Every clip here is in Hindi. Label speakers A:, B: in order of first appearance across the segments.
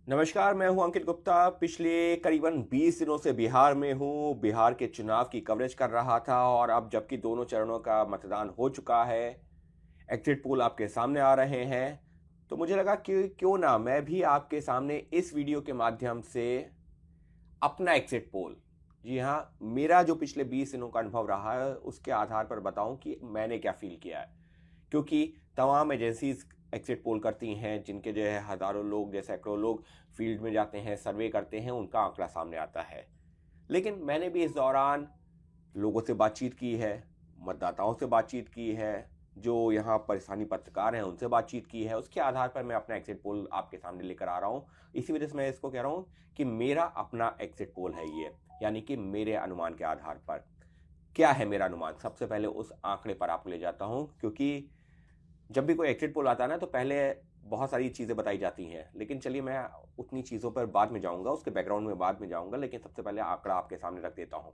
A: नमस्कार, मैं हूं अंकित गुप्ता। पिछले करीबन 20 दिनों से बिहार में हूं। बिहार के चुनाव की कवरेज कर रहा था और अब जबकि दोनों चरणों का मतदान हो चुका है, एग्जिट पोल आपके सामने आ रहे हैं, तो मुझे लगा कि क्यों ना मैं भी आपके सामने इस वीडियो के माध्यम से अपना एग्जिट पोल, जी हाँ, मेरा जो पिछले 20 दिनों का अनुभव रहा है उसके आधार पर बताऊं कि मैंने क्या फील किया है। क्योंकि तमाम एजेंसीज एग्जिट पोल करती हैं, जिनके जो है हज़ारों लोग या सैकड़ों लोग फील्ड में जाते हैं, सर्वे करते हैं, उनका आंकड़ा सामने आता है। लेकिन मैंने भी इस दौरान लोगों से बातचीत की है, मतदाताओं से बातचीत की है, जो यहाँ पर स्थानीय पत्रकार हैं उनसे बातचीत की है। उसके आधार पर मैं अपना एग्जिट पोल आपके सामने लेकर आ रहा हूँ। इसी वजह से मैं इसको कह रहा हूँ कि मेरा अपना एग्जिट पोल है ये, यानी कि मेरे अनुमान के आधार पर। क्या है मेरा अनुमान? सबसे पहले उस आंकड़े पर आपको ले जाता हूँ, क्योंकि जब भी कोई एग्जिट पोल आता है ना, तो पहले बहुत सारी चीज़ें बताई जाती हैं, लेकिन चलिए मैं उतनी चीज़ों पर बाद में जाऊंगा, उसके बैकग्राउंड में बाद में जाऊंगा। लेकिन सबसे पहले आंकड़ा आपके सामने रख देता हूँ।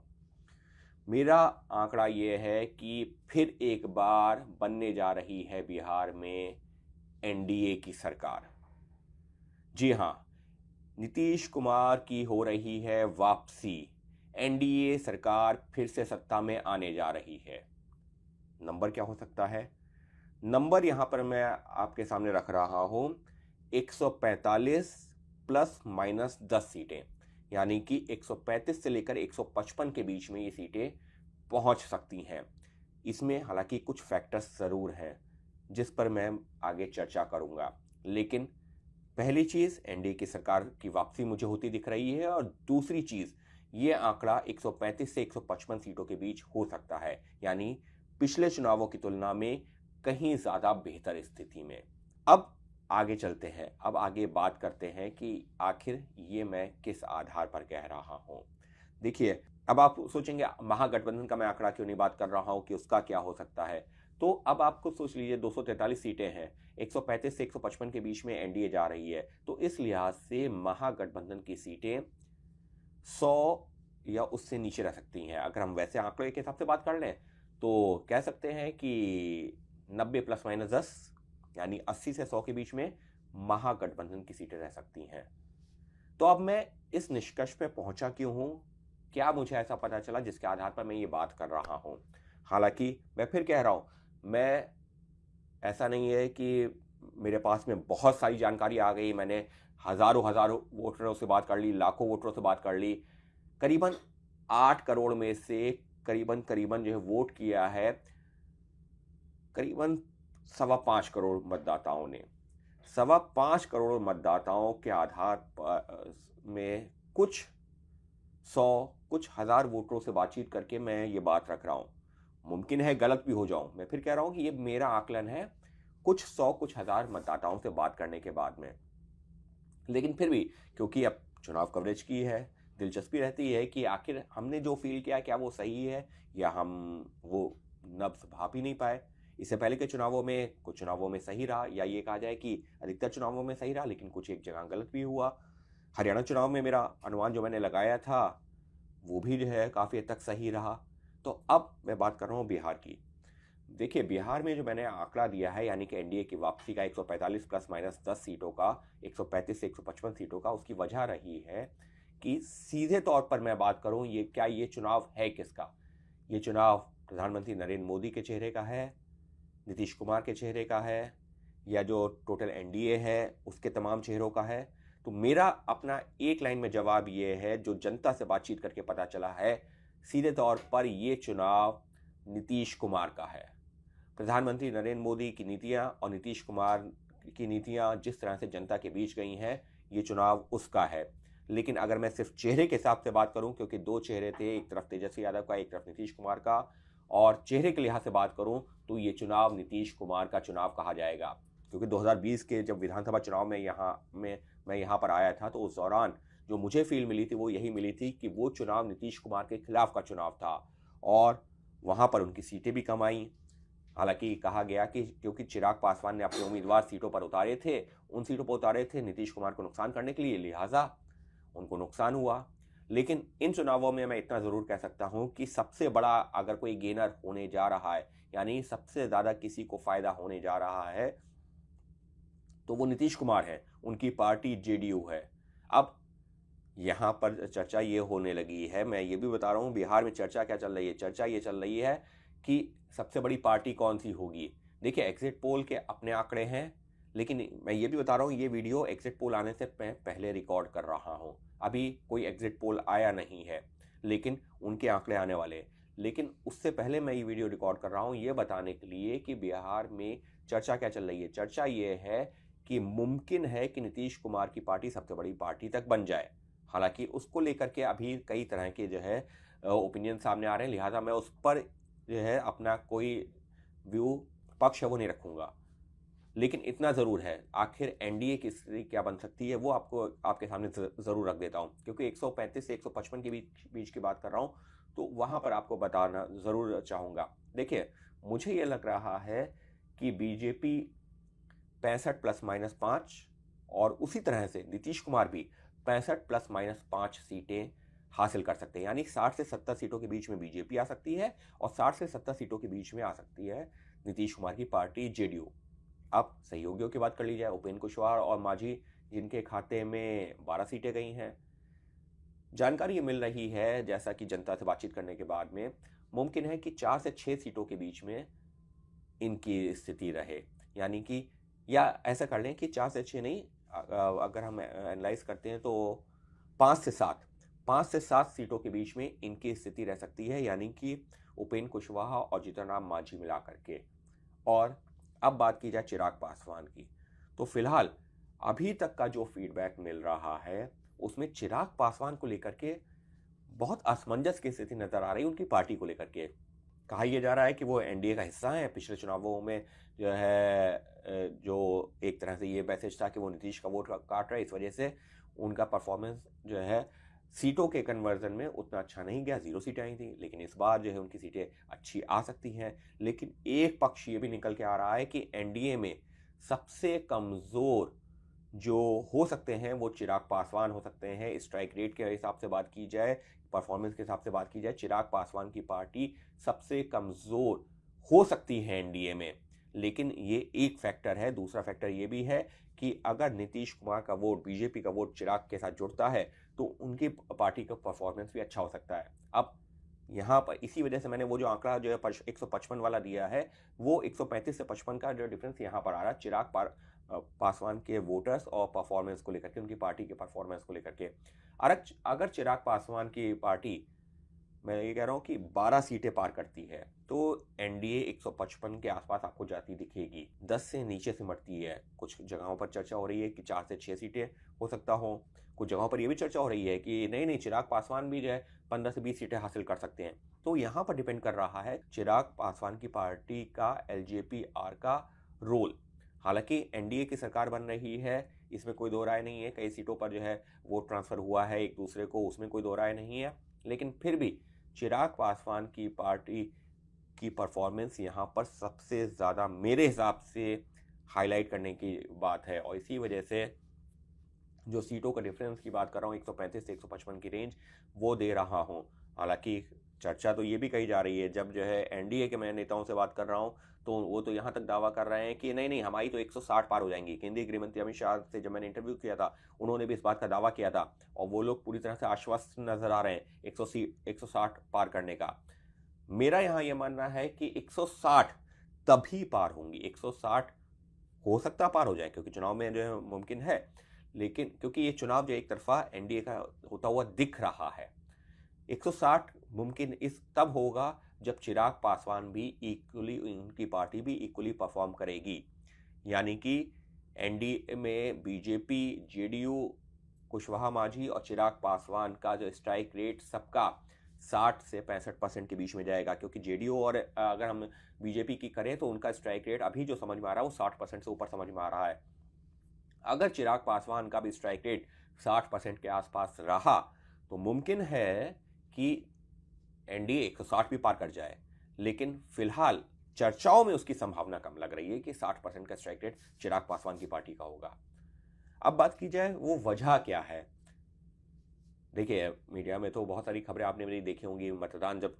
A: मेरा आंकड़ा ये है कि फिर एक बार बनने जा रही है बिहार में एनडीए की सरकार। जी हाँ, नीतीश कुमार की हो रही है वापसी। एनडीए सरकार फिर से सत्ता में आने जा रही है। नंबर क्या हो सकता है? नंबर यहां पर मैं आपके सामने रख रहा हूं, 145 प्लस माइनस 10 सीटें, यानी कि 135 से लेकर 155 के बीच में ये सीटें पहुंच सकती हैं। इसमें हालांकि कुछ फैक्टर्स ज़रूर हैं जिस पर मैं आगे चर्चा करूंगा, लेकिन पहली चीज़ एनडीए की सरकार की वापसी मुझे होती दिख रही है, और दूसरी चीज़ ये आंकड़ा 135 से 155 सीटों के बीच हो सकता है, यानी पिछले चुनावों की तुलना में कहीं ज़्यादा बेहतर स्थिति में। अब आगे चलते हैं, अब आगे बात करते हैं कि आखिर ये मैं किस आधार पर कह रहा हूँ। देखिए, अब आप सोचेंगे महागठबंधन का मैं आंकड़ा क्यों नहीं बात कर रहा हूँ कि उसका क्या हो सकता है। तो अब आपको सोच लीजिए, 243 सीटें हैं, 135 से 155 के बीच में एनडीए जा रही है, तो इस लिहाज से महागठबंधन की सीटें 100 या उससे नीचे रह सकती हैं। अगर हम वैसे आंकड़े के हिसाब से बात कर लें तो कह सकते हैं कि 90 प्लस माइनस 10, यानी 80 से 100 के बीच में महागठबंधन की सीटें रह सकती हैं। तो अब मैं इस निष्कर्ष पे पहुंचा क्यों हूं? क्या मुझे ऐसा पता चला जिसके आधार पर मैं ये बात कर रहा हूं? हालांकि मैं फिर कह रहा हूं, मैं, ऐसा नहीं है कि मेरे पास में बहुत सारी जानकारी आ गई, मैंने हजारों हजारों वोटरों से बात कर ली, लाखों वोटरों से बात कर ली। करीबन 8 करोड़ में से करीबन करीबन जो है वोट किया है करीबन 5.25 करोड़ मतदाताओं ने। 5.25 करोड़ मतदाताओं के आधार पर में कुछ 100 कुछ हजार वोटरों से बातचीत करके मैं ये बात रख रहा हूँ। मुमकिन है गलत भी हो जाऊं, मैं फिर कह रहा हूँ कि ये मेरा आकलन है, कुछ 100 कुछ हजार मतदाताओं से बात करने के बाद में। लेकिन फिर भी, क्योंकि अब चुनाव कवरेज की है, दिलचस्पी रहती है कि आखिर हमने जो फील किया क्या वो सही है, या हम वो नब्ज भाप ही नहीं पाए। इससे पहले के चुनावों में कुछ चुनावों में सही रहा, या ये कहा जाए कि अधिकतर चुनावों में सही रहा, लेकिन कुछ एक जगह गलत भी हुआ। हरियाणा चुनाव में मेरा अनुमान जो मैंने लगाया था वो भी जो है काफ़ी हद तक सही रहा। तो अब मैं बात कर रहा हूँ बिहार की। देखिए, बिहार में जो मैंने आंकड़ा दिया है, यानी कि एनडीए की वापसी का 145 प्लस माइनस 10 सीटों का, 135 से 155 सीटों का, उसकी वजह रही है कि सीधे तौर पर मैं बात करूं, ये क्या ये चुनाव है किसका? ये चुनाव प्रधानमंत्री नरेंद्र मोदी के चेहरे का है, नीतीश कुमार के चेहरे का है, या जो टोटल एनडीए है उसके तमाम चेहरों का है? तो मेरा अपना एक लाइन में जवाब ये है, जो जनता से बातचीत करके पता चला है, सीधे तौर पर ये चुनाव नीतीश कुमार का है। प्रधानमंत्री नरेंद्र मोदी की नीतियां और नीतीश कुमार की नीतियां जिस तरह से जनता के बीच गई हैं, ये चुनाव उसका है। लेकिन अगर मैं सिर्फ चेहरे के हिसाब से बात करूं, क्योंकि दो चेहरे थे, एक तरफ तेजस्वी यादव का, एक तरफ नीतीश कुमार का, और चेहरे के लिहाज से बात करूं तो ये चुनाव नीतीश कुमार का चुनाव कहा जाएगा। क्योंकि 2020 के जब विधानसभा चुनाव में मैं यहाँ पर आया था, तो उस दौरान जो मुझे फील मिली थी वो यही मिली थी कि वो चुनाव नीतीश कुमार के खिलाफ का चुनाव था, और वहाँ पर उनकी सीटें भी कम आई। हालांकि कहा गया कि क्योंकि चिराग पासवान ने अपने उम्मीदवार सीटों पर उतारे थे, उन सीटों पर उतारे थे नीतीश कुमार को नुकसान करने के लिए, लिहाजा उनको नुकसान हुआ। लेकिन इन चुनावों में मैं इतना ज़रूर कह सकता हूं कि सबसे बड़ा अगर कोई गेनर होने जा रहा है, यानी सबसे ज़्यादा किसी को फायदा होने जा रहा है, तो वो नीतीश कुमार है, उनकी पार्टी जेडीयू है। अब यहाँ पर चर्चा ये होने लगी है, मैं ये भी बता रहा हूँ बिहार में चर्चा क्या चल रही है। चर्चा ये चल रही है कि सबसे बड़ी पार्टी कौन सी होगी। देखिए, एग्जिट पोल के अपने आंकड़े हैं, लेकिन मैं ये भी बता रहा हूँ ये वीडियो एग्जिट पोल आने से पहले रिकॉर्ड कर रहा हूँ। अभी कोई एग्जिट पोल आया नहीं है, लेकिन उनके आंकड़े आने वाले हैं। लेकिन उससे पहले मैं ये वीडियो रिकॉर्ड कर रहा हूँ ये बताने के लिए कि बिहार में चर्चा क्या चल रही है। चर्चा ये है कि मुमकिन है कि नीतीश कुमार की पार्टी सबसे बड़ी पार्टी तक बन जाए। हालांकि उसको लेकर के अभी कई तरह के जो है ओपिनियन सामने आ रहे हैं, लिहाजा मैं उस पर जो है अपना कोई व्यू पक्ष है वो नहीं रखूंगा। लेकिन इतना ज़रूर है, आखिर एनडीए की स्थिति क्या बन सकती है वो आपको आपके सामने ज़रूर रख देता हूँ, क्योंकि 135 से 155 के बीच की बात कर रहा हूँ, तो वहाँ पर आपको बताना ज़रूर चाहूँगा। देखिए, मुझे ये लग रहा है कि बीजेपी 65 प्लस माइनस 5 और उसी तरह से नीतीश कुमार भी 65 प्लस माइनस 5 सीटें हासिल कर सकते हैं। यानी 60 से 70 सीटों के बीच में बीजेपी आ सकती है और 60 से 70 सीटों के बीच में आ सकती है नीतीश कुमार की पार्टी जेडीयू। अब सहयोगियों की बात कर ली जाए, उपेंद्र कुशवाहा और मांझी जिनके खाते में 12 सीटें गई हैं। जानकारी ये मिल रही है, जैसा कि जनता से बातचीत करने के बाद में, मुमकिन है कि 4 से 6 सीटों के बीच में इनकी स्थिति रहे। यानी कि या ऐसा कर लें कि 4 से 6 नहीं, अगर हम एनालाइज करते हैं तो 5 से 7 सीटों के बीच में इनकी स्थिति रह सकती है, यानी कि उपेंद्र कुशवाहा और जीतन राम मांझी मिला करके। और अब बात की जाए चिराग पासवान की, तो फिलहाल अभी तक का जो फीडबैक मिल रहा है उसमें चिराग पासवान को लेकर के बहुत असमंजस की स्थिति नजर आ रही है। उनकी पार्टी को लेकर के कहा यह जा रहा है कि वो एनडीए का हिस्सा है। पिछले चुनावों में जो है जो एक तरह से ये मैसेज था कि वो नीतीश का वोट काट रहे, इस वजह से उनका परफॉर्मेंस जो है सीटों के कन्वर्जन में उतना अच्छा नहीं गया, 0 सीटें आई थी। लेकिन इस बार जो है उनकी सीटें अच्छी आ सकती हैं। लेकिन एक पक्ष ये भी निकल के आ रहा है कि एनडीए में सबसे कमज़ोर जो हो सकते हैं वो चिराग पासवान हो सकते हैं। स्ट्राइक रेट के हिसाब से बात की जाए, परफॉर्मेंस के हिसाब से बात की जाए, चिराग पासवान की पार्टी सबसे कमज़ोर हो सकती है एनडीए में। लेकिन ये एक फैक्टर है। दूसरा फैक्टर ये भी है कि अगर नीतीश कुमार का वोट, बीजेपी का वोट चिराग के साथ जुड़ता है तो उनकी पार्टी का परफॉर्मेंस भी अच्छा हो सकता है। अब यहाँ पर इसी वजह से मैंने वो जो आंकड़ा जो है 155 वाला दिया है, वो 135 से 55 का जो डिफरेंस यहाँ पर आ रहा है चिराग पासवान के वोटर्स और परफॉर्मेंस को लेकर के, उनकी पार्टी के परफॉर्मेंस को लेकर के। अगर चिराग पासवान की पार्टी, मैं ये कह रहा हूँ कि 12 सीटें पार करती है तो एनडीए 155 के आसपास आपको जाती दिखेगी, 10 से नीचे सिमटती है। कुछ जगहों पर चर्चा हो रही है कि 4 से 6 सीटें हो सकता हो। कुछ जगहों पर यह भी चर्चा हो रही है कि नहीं चिराग पासवान भी जो है 15 से 20 सीटें हासिल कर सकते हैं। तो यहाँ पर डिपेंड कर रहा है चिराग पासवान की पार्टी का एलजेपी आर का रोल। हालांकि एनडीए की सरकार बन रही है, इसमें कोई दो राय नहीं है। कई सीटों पर जो है वोट ट्रांसफर हुआ है एक दूसरे को, उसमें कोई दो राय नहीं है। लेकिन फिर भी चिराग पासवान की पार्टी की परफॉर्मेंस यहाँ पर सबसे ज़्यादा मेरे हिसाब से हाईलाइट करने की बात है। और इसी वजह से जो सीटों का डिफरेंस की बात कर रहा हूँ 135 से 155 की रेंज वो दे रहा हूँ। हालांकि चर्चा तो ये भी कही जा रही है, जब जो है एनडीए के मैं नेताओं से बात कर रहा हूँ तो वो तो यहाँ तक दावा कर रहे हैं कि नहीं हमारी तो 160 पार हो जाएंगी। केंद्रीय गृह मंत्री अमित शाह से जब मैंने इंटरव्यू किया था उन्होंने भी इस बात का दावा किया था और वो लोग पूरी तरह से आश्वस्त नजर आ रहे हैं 160 पार करने का। मेरा यहाँ ये मानना है कि 160 तभी पार होंगी। 160 हो सकता पार हो जाए क्योंकि चुनाव में जो है मुमकिन है, लेकिन क्योंकि ये चुनाव जो एक तरफा एनडीए का होता हुआ दिख रहा है, 160 मुमकिन इस तब होगा जब चिराग पासवान भी इक्वली, उनकी पार्टी भी इक्वली परफॉर्म करेगी। यानी कि एनडीए में बीजेपी, जेडीयू, कुशवाहा मांझी और चिराग पासवान का जो स्ट्राइक रेट सबका 60 से 65% के बीच में जाएगा। क्योंकि जेडीयू और अगर हम बीजेपी की करें तो उनका स्ट्राइक रेट अभी जो समझ में आ रहा है वो 60% से ऊपर समझ में आ रहा है। अगर चिराग पासवान का भी स्ट्राइक रेट 60% के आसपास रहा तो मुमकिन है कि एनडीए 160 भी पार कर जाए। लेकिन फिलहाल चर्चाओं में उसकी संभावना कम लग रही है कि 60% का स्ट्राइक रेट चिराग पासवान की पार्टी का होगा। अब बात की जाए वो वजह क्या है। देखिए, मीडिया में तो बहुत सारी खबरें आपने मेरी देखी होंगी। मतदान जब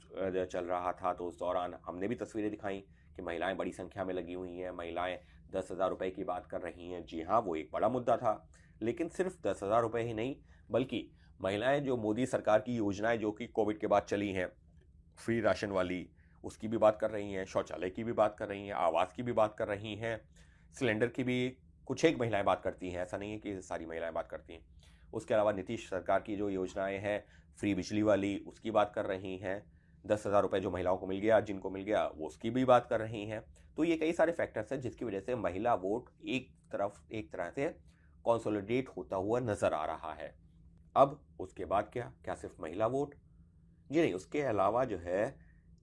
A: चल रहा था तो उस दौरान हमने भी तस्वीरें दिखाई कि महिलाएं बड़ी संख्या में लगी हुई हैं, महिलाएं 10,000 रुपए की बात कर रही हैं। जी हाँ, वो एक बड़ा मुद्दा था, लेकिन सिर्फ 10,000 रुपए ही नहीं, बल्कि महिलाएं जो मोदी सरकार की योजनाएं जो कि कोविड के बाद चली हैं, फ्री राशन वाली, उसकी भी बात कर रही हैं, शौचालय की भी बात कर रही हैं, आवास की भी बात कर रही हैं, सिलेंडर की भी कुछ एक महिलाएं बात करती हैं, ऐसा नहीं है कि सारी महिलाएं बात करती हैं। उसके अलावा नीतीश सरकार की जो योजनाएं हैं, फ्री बिजली वाली, उसकी बात कर रही हैं। 10,000 रुपए जो महिलाओं को मिल गया, जिनको मिल गया, वो उसकी भी बात कर रही हैं। तो ये कई सारे फैक्टर्स हैं जिसकी वजह से महिला वोट एक तरह से कंसोलिडेट होता हुआ नजर आ रहा है। अब उसके बाद क्या सिर्फ महिला वोट? जी नहीं, उसके अलावा जो है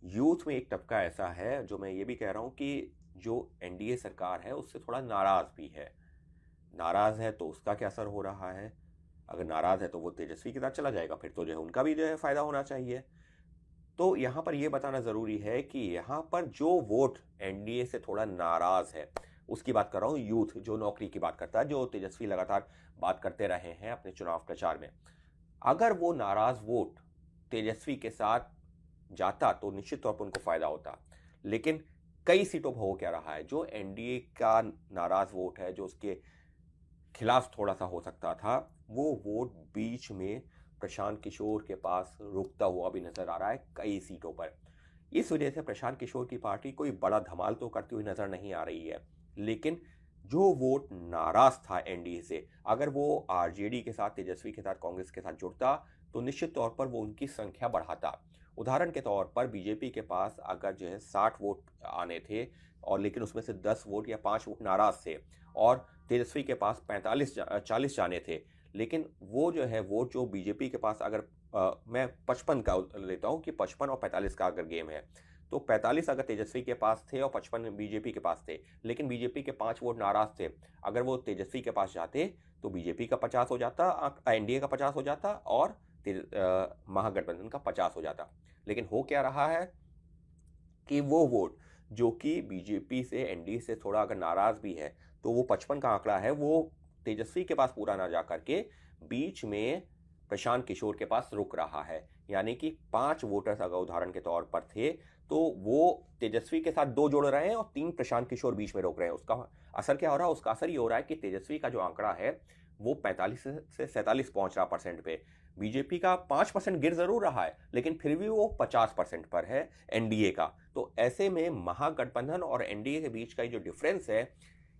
A: यूथ में एक तबका ऐसा है जो मैं ये भी कह रहा हूँ कि जो एनडीए सरकार है उससे थोड़ा नाराज भी है। नाराज है तो उसका क्या असर हो रहा है? अगर नाराज है तो वो तेजस्वी के साथ चला जाएगा, फिर तो जो है उनका भी जो है फायदा होना चाहिए। तो यहाँ पर यह बताना जरूरी है कि यहाँ पर जो वोट एनडीए से थोड़ा नाराज है, उसकी बात कर रहा हूँ, यूथ जो नौकरी की बात करता है, जो तेजस्वी लगातार बात करते रहे हैं अपने चुनाव प्रचार में। अगर वो नाराज वोट तेजस्वी के साथ जाता तो निश्चित तौर पर उनको फायदा होता। लेकिन कई सीटों पर हो क्या रहा है, जो एनडीए का नाराज वोट है, जो उसके खिलाफ थोड़ा सा हो सकता था, वो वोट बीच में प्रशांत किशोर के पास रुकता हुआ भी नजर आ रहा है कई सीटों पर। इस वजह से प्रशांत किशोर की पार्टी कोई बड़ा धमाल तो करती हुई नजर नहीं आ रही है, लेकिन जो वोट नाराज था एनडीए से, अगर वो आरजेडी के साथ, तेजस्वी के साथ, कांग्रेस के साथ जुड़ता तो निश्चित तौर पर वो उनकी संख्या बढ़ाता। उदाहरण के तौर पर बीजेपी के पास अगर जो है 60 वोट आने थे, और लेकिन उसमें से 10 वोट या 5 वोट नाराज थे, और तेजस्वी के पास 40 जाने थे, लेकिन वो जो है वोट जो बीजेपी के पास अगर मैं 55 का लेता हूँ कि 55 और 45 का अगर गेम है, तो 45 अगर तेजस्वी के पास थे और 55 बीजेपी के पास थे, लेकिन बीजेपी के 5 वोट नाराज थे। अगर वो तेजस्वी के पास जाते तो बीजेपी का 50 हो जाता, एनडीए का 50 हो जाता, और महागठबंधन का 50 हो जाता। लेकिन हो क्या रहा है कि वो वोट जो कि बीजेपी से, एनडीए से थोड़ा अगर नाराज भी है, तो वो 55 का आंकड़ा है, वो तेजस्वी के पास पूरा ना जा करके बीच में प्रशांत किशोर के पास रुक रहा है। यानी कि 5 वोटर्स अगर उदाहरण के तौर पर थे, तो वो तेजस्वी के साथ 2 जोड़ रहे हैं और 3 प्रशांत किशोर बीच में रोक रहे हैं। उसका असर क्या हो रहा है? उसका असर ये हो रहा है कि तेजस्वी का जो आंकड़ा है वो 45 से 47 पहुंच रहा परसेंट पे। बीजेपी का 5% गिर जरूर रहा है, लेकिन फिर भी वो 50% पर है एनडीए का। तो ऐसे में महागठबंधन और एनडीए के बीच का जो डिफरेंस है,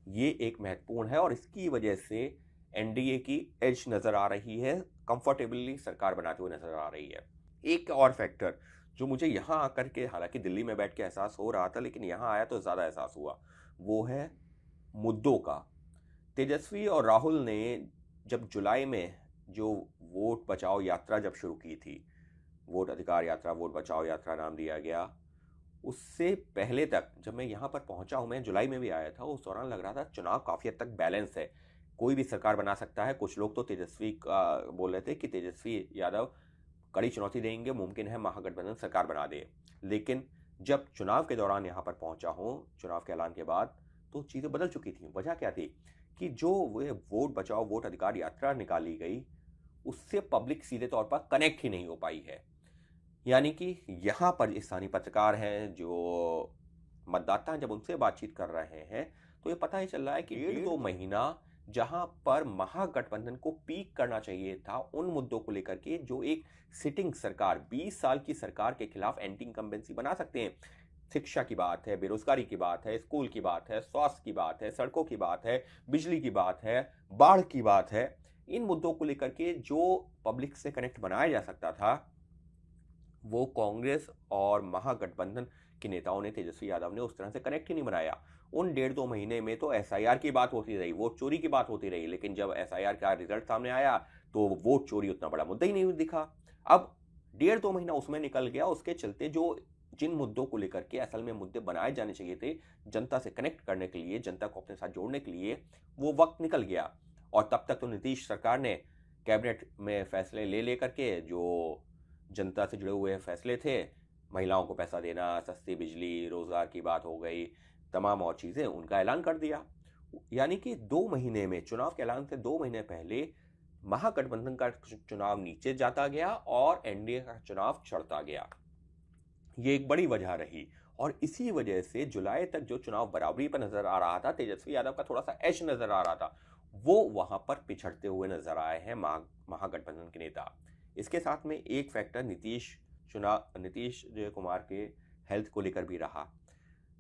A: ये एक महत्वपूर्ण है, और इसकी वजह से एनडीए की एज नजर आ रही है, कंफर्टेबली सरकार बनाते हुए नजर आ रही है। एक और फैक्टर जो मुझे यहां आकर के, हालांकि दिल्ली में बैठ के एहसास हो रहा था, लेकिन यहां आया तो ज्यादा एहसास हुआ, वो है मुद्दों का। तेजस्वी और राहुल ने जब जुलाई में जो वोट बचाओ यात्रा जब शुरू की थी, वोट अधिकार यात्रा, वोट बचाओ यात्रा नाम दिया गया, उससे पहले तक जब मैं यहाँ पर पहुंचा हूँ, मैं जुलाई में भी आया था, उस दौरान लग रहा था चुनाव काफ़ी हद तक बैलेंस है, कोई भी सरकार बना सकता है। कुछ लोग तो तेजस्वी का बोल रहे थे कि तेजस्वी यादव कड़ी चुनौती देंगे, मुमकिन है महागठबंधन सरकार बना दे। लेकिन जब चुनाव के दौरान यहाँ पर पहुंचा हूँ, चुनाव के ऐलान के बाद, तो चीज़ें बदल चुकी थी। वजह क्या थी कि जो वो वोट बचाओ वोट अधिकार यात्रा निकाली गई, उससे पब्लिक सीधे तौर पर कनेक्ट ही नहीं हो पाई है। यानी कि यहाँ पर स्थानीय पत्रकार हैं, जो मतदाता हैं, जब उनसे बातचीत कर रहे हैं, तो ये पता ही चल रहा है कि 1.5-2 महीना जहां पर महागठबंधन को पीक करना चाहिए था उन मुद्दों को लेकर के, जो एक सिटिंग सरकार, 20 साल की सरकार के खिलाफ एंटी इंकम्बेंसी बना सकते हैं। शिक्षा की बात है, बेरोजगारी की बात है, स्कूल की बात है, स्वास्थ्य की बात है, सड़कों की बात है, बिजली की बात है, बाढ़ की बात है। इन मुद्दों को लेकर के जो पब्लिक से कनेक्ट बनाया जा सकता था, वो कांग्रेस और महागठबंधन के नेताओं ने, तेजस्वी यादव ने उस तरह से कनेक्ट ही नहीं बनाया। उन 1.5-2 महीने में तो एसआईआर की बात होती रही, वोट चोरी की बात होती रही, लेकिन जब एसआईआर का रिजल्ट सामने आया तो वोट चोरी उतना बड़ा मुद्दा ही नहीं दिखा। अब 1.5-2 महीना उसमें निकल गया, उसके चलते जो जिन मुद्दों को लेकर के असल में मुद्दे बनाए जाने चाहिए थे जनता से कनेक्ट करने के लिए, जनता को अपने साथ जोड़ने के लिए, वो वक्त निकल गया। और तब तक तो नीतीश सरकार ने कैबिनेट में फैसले ले लेकर के, जो जनता से जुड़े हुए फैसले थे, महिलाओं को पैसा देना, सस्ती बिजली, रोजगार की बात हो गई, तमाम और चीज़ें, उनका ऐलान कर दिया। यानी कि 2 महीने में, चुनाव के ऐलान से 2 महीने पहले महागठबंधन का चुनाव नीचे जाता गया और एनडीए का चुनाव चढ़ता गया। ये एक बड़ी वजह रही। और इसी वजह से जुलाई तक जो चुनाव बराबरी पर नजर आ रहा था, तेजस्वी यादव का थोड़ा सा एज नजर आ रहा था, वो वहां पर पिछड़ते हुए नजर आए हैं महागठबंधन के नेता। इसके साथ में एक फैक्टर नीतीश कुमार के हेल्थ को लेकर भी रहा।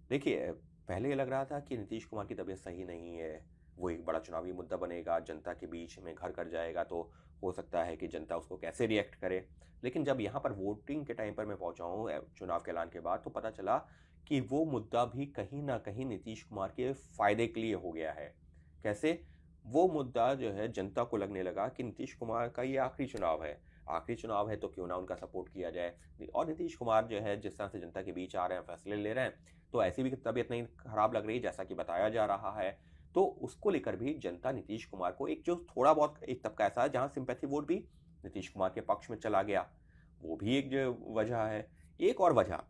A: देखिए, पहले ये लग रहा था कि नीतीश कुमार की तबीयत सही नहीं है, वो एक बड़ा चुनावी मुद्दा बनेगा, जनता के बीच में घर कर जाएगा, तो हो सकता है कि जनता उसको कैसे रिएक्ट करे। लेकिन जब यहाँ पर वोटिंग के टाइम पर मैं पहुंचा हूँ चुनाव के ऐलान के बाद, तो पता चला कि वो मुद्दा भी कहीं ना कहीं नीतीश कुमार के फायदे के लिए हो गया है। कैसे? वो मुद्दा जो है जनता को लगने लगा कि नीतीश कुमार का ये आखिरी चुनाव है, तो क्यों ना उनका सपोर्ट किया जाए। और नीतीश कुमार जो है जिस तरह से जनता के बीच आ रहे हैं, फैसले ले रहे हैं, तो ऐसी भी तबीयत नहीं खराब लग रही जैसा कि बताया जा रहा है। तो उसको लेकर भी जनता नीतीश कुमार को, एक जो थोड़ा बहुत एक तबका ऐसा है जहां सिंपैथी वोट भी नीतीश कुमार के पक्ष में चला गया, वो भी एक जो वजह है। एक और वजह,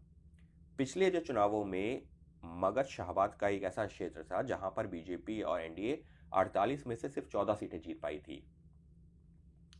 A: पिछले जो चुनावों में मगध शाहबाद का एक ऐसा क्षेत्र था जहां पर बीजेपी और एनडीए 48 में से सिर्फ 14 सीटें जीत पाई थी,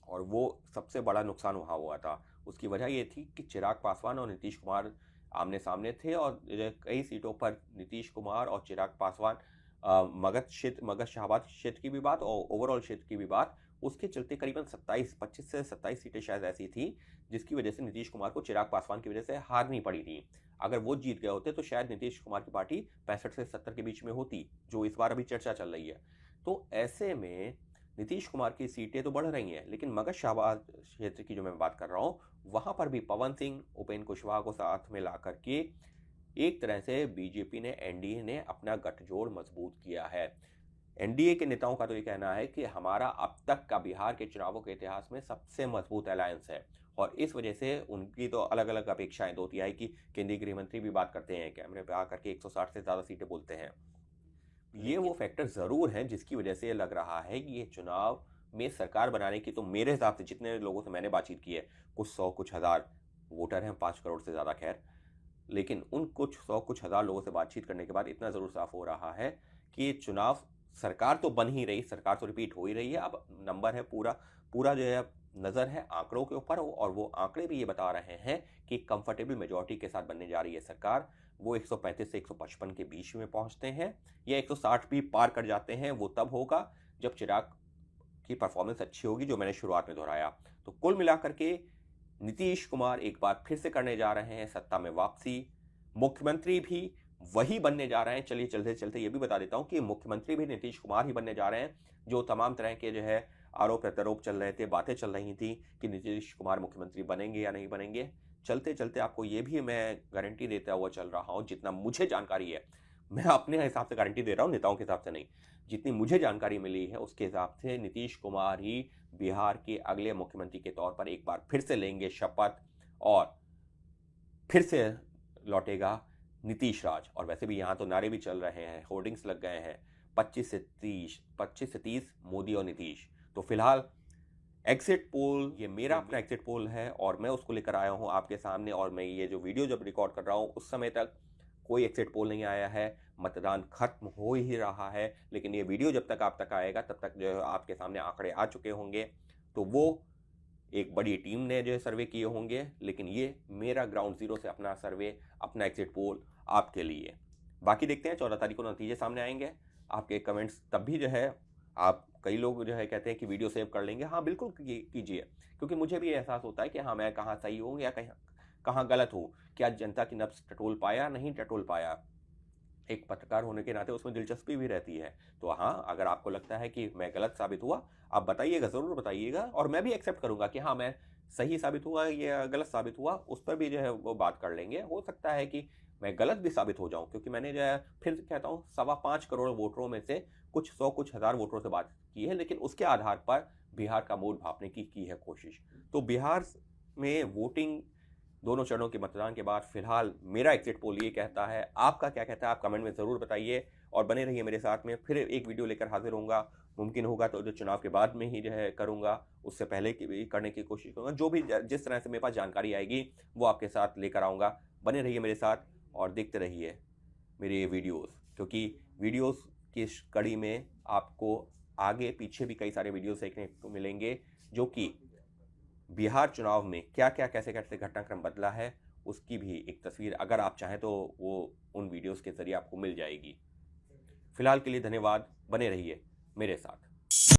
A: और वो सबसे बड़ा नुकसान वहां हुआ था। उसकी वजह ये थी कि चिराग पासवान और नीतीश कुमार आमने सामने थे, और कई सीटों पर नीतीश कुमार और चिराग पासवान, मगध शाहबाद क्षेत्र की भी बात और ओवरऑल क्षेत्र की भी बात, उसके चलते करीबन 25 से 27 सीटें शायद ऐसी थी जिसकी वजह से नीतीश कुमार को चिराग पासवान की वजह से हारनी पड़ी थी। अगर वो जीत गए होते तो शायद नीतीश कुमार की पार्टी 65 से 70 के बीच में होती, जो इस बार अभी चर्चा चल रही है। तो ऐसे में नीतीश कुमार की सीटें तो बढ़ रही हैं, लेकिन मगध शाहबाद क्षेत्र की जो मैं बात कर रहा हूँ, वहां पर भी पवन सिंह, उपेंद्र कुशवाहा को साथ में ला करके एक तरह से बीजेपी ने, एनडीए ने अपना गठजोड़ मजबूत किया है। एनडीए के नेताओं का तो ये कहना है कि हमारा अब तक का बिहार के चुनावों के इतिहास में सबसे मजबूत अलायंस है, और इस वजह से उनकी तो अलग अलग अपेक्षाएं, 2/3 की केंद्रीय गृह मंत्री भी बात करते हैं, कैमरे पे आकर के 160 से ज्यादा सीटें बोलते हैं। ये वो फैक्टर जरूर हैं जिसकी वजह से ये लग रहा है कि ये चुनाव में सरकार बनाने की, तो मेरे हिसाब से जितने लोगों से मैंने बातचीत की है, कुछ 100 कुछ हजार वोटर हैं, 5 करोड़ से ज्यादा, खैर, लेकिन उन कुछ 100 कुछ हजार लोगों से बातचीत करने के बाद इतना जरूर साफ हो रहा है कि ये चुनाव, सरकार तो बन ही रही, सरकार तो रिपीट हो ही रही है। अब नंबर है पूरा पूरा जो है, नजर है आंकड़ों के ऊपर, और वो आंकड़े भी ये बता रहे हैं कि कंफर्टेबल मेजोरिटी के साथ बनने जा रही है सरकार। वो 135 से 155 के बीच में पहुंचते हैं, या 160 भी पार कर जाते हैं। वो तब होगा जब चिराग की परफॉर्मेंस अच्छी होगी, जो मैंने शुरुआत में दोहराया। तो कुल मिलाकर के नीतीश कुमार एक बार फिर से करने जा रहे हैं सत्ता में वापसी, मुख्यमंत्री भी वही बनने जा रहे हैं। चलिए चलते चलते ये भी बता देता हूं कि मुख्यमंत्री भी नीतीश कुमार ही बनने जा रहे हैं। जो तमाम तरह के जो है आरोप प्रत्यारोप चल रहे थे, बातें चल रही थी कि नीतीश कुमार मुख्यमंत्री बनेंगे या नहीं बनेंगे, चलते चलते आपको ये भी मैं गारंटी देता हुआ चल रहा हूं, जितना मुझे जानकारी है, मैं अपने हिसाब से गारंटी दे रहा हूं, नेताओं के हिसाब से नहीं, जितनी मुझे जानकारी मिली है उसके हिसाब से नीतीश कुमार ही बिहार के अगले मुख्यमंत्री के तौर पर एक बार फिर से लेंगे शपथ, और फिर से लौटेगा नीतीश राज। और वैसे भी यहाँ तो नारे भी चल रहे हैं, होर्डिंग्स लग गए हैं, 25 से 30 मोदी और नीतीश। तो फिलहाल एग्जिट पोल, ये मेरा अपना एग्जिट पोल है और मैं उसको लेकर आया हूँ आपके सामने, और मैं ये जो वीडियो जब रिकॉर्ड कर रहा हूँ उस समय तक कोई एग्जिट पोल नहीं आया है, मतदान खत्म हो ही रहा है। लेकिन ये वीडियो जब तक आप तक आएगा तब तक जो है आपके सामने आंकड़े आ चुके होंगे। तो वो एक बड़ी टीम ने जो है सर्वे किए होंगे, लेकिन ये मेरा ग्राउंड जीरो से अपना सर्वे, अपना एग्जिट पोल आपके लिए। बाकी देखते हैं 14 तारीख को नतीजे सामने आएंगे। आपके कमेंट्स तब भी जो है, आप कई लोग जो है कहते हैं कि वीडियो सेव कर लेंगे, हाँ बिल्कुल कीजिए, क्योंकि मुझे भी एहसास होता है कि हाँ मैं कहाँ सही हूँ या कहाँ गलत हूँ, क्या जनता की नब्ज टटोल पाया नहीं टटोल पाया। एक पत्रकार होने के नाते उसमें दिलचस्पी भी रहती है। तो हाँ, अगर आपको लगता है कि मैं गलत साबित हुआ, आप बताइएगा, ज़रूर बताइएगा, और मैं भी एक्सेप्ट करूंगा कि हाँ मैं सही साबित हुआ या गलत साबित हुआ, उस पर भी जो है वो बात कर लेंगे। हो सकता है कि मैं गलत भी साबित हो जाऊं, क्योंकि मैंने जो है, फिर कहता हूँ, 5.25 करोड़ वोटरों में से कुछ 100 कुछ हज़ार वोटरों से बात की है, लेकिन उसके आधार पर बिहार का मूड भापने की है कोशिश। तो बिहार में वोटिंग, दोनों चरणों के मतदान के बाद फिलहाल मेरा एग्जिट पोल ये कहता है। आपका क्या कहता है आप कमेंट में ज़रूर बताइए, और बने रहिए मेरे साथ में। फिर एक वीडियो लेकर हाजिर होऊंगा, मुमकिन होगा तो जो चुनाव के बाद में ही जो है करूंगा, उससे पहले की भी करने की कोशिश करूंगा। जो भी जिस तरह से मेरे पास जानकारी आएगी वो आपके साथ लेकर आऊँगा। बने रहिए मेरे साथ और देखते रहिए मेरे ये वीडियोज़, क्योंकि वीडियोज़ की इस कड़ी में आपको आगे पीछे भी कई सारे वीडियोज़ देखने को मिलेंगे, जो कि बिहार चुनाव में क्या क्या कैसे कैसे घटनाक्रम बदला है उसकी भी एक तस्वीर अगर आप चाहें तो वो उन वीडियोस के ज़रिए आपको मिल जाएगी। फिलहाल के लिए धन्यवाद, बने रहिए मेरे साथ।